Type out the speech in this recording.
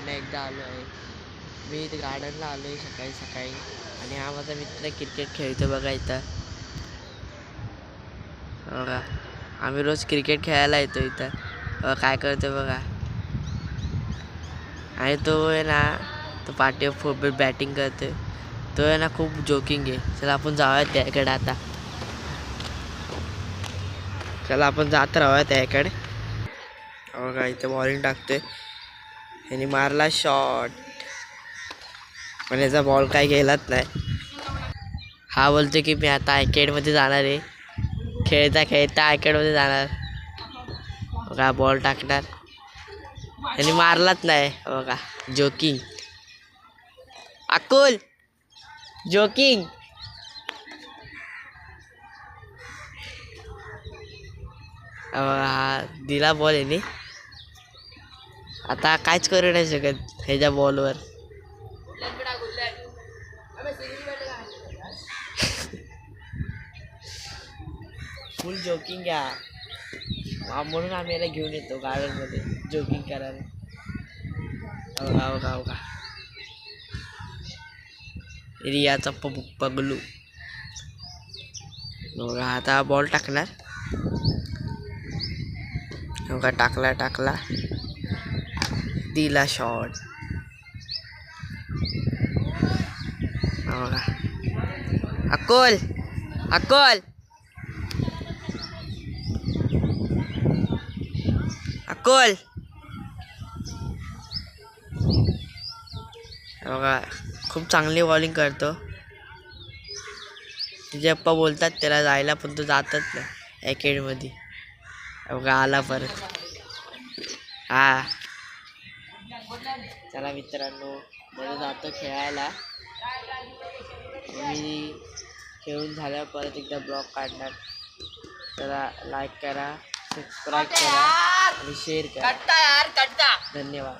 पुन्हा एकदा आलो आहे. मी इथे गार्डनला आलो आहे सकाळी सकाळी आणि हा माझा मित्र क्रिकेट खेळतो बघा इथं. बघा आम्ही रोज क्रिकेट खेळायला येतो इथं. बघा काय करतो बघा. आणि तो आहे ना तो पाठीवर बॅटिंग करतो. तो आहे ना खूप जोकिंग आहे. चला आपण जाऊया त्याकडे आता. चला आपण जात राहूया त्याकडे. बघा इथे बॉलिंग टाकतोय. ह्याने मारला शॉट पण याचा बॉल काय गेलाच नाही. हा बोलतो की मी आता आयकेडमध्ये जाणार आहे. खेळता खेळता आयकेडमध्ये जाणार. बघा बॉल टाकणार. ह्याने मारलाच नाही. बघा जोकिंग. अकुल जोकिंग. हा दिला बॉल याने. आता काहीच करू नाही शकत ह्याच्या बॉलवर. फुल जोकिंग घ्या म्हणून आम्ही याला घेऊन येतो गार्डनमध्ये जोकिंग करायला. बघा बघा बघा रियाचा पगलू. बघा आता बॉल टाकणार. बघा टाकला दिला शॉट. बघा अकोल अकोल अकोल. बघा खूप चांगली बॉलिंग करतो. तिचे पप्पा बोलतात त्याला जायला पण तो जातच नाही अकॅडमीमध्ये. बघा आला परत. हा चला मित्रांनो मला जातो खेळायला. मी खेळून झाल्यावर परत एकदा ब्लॉग काढणार. चला लाईक करा, सबस्क्राईब करा आणि शेअर करा. धन्यवाद.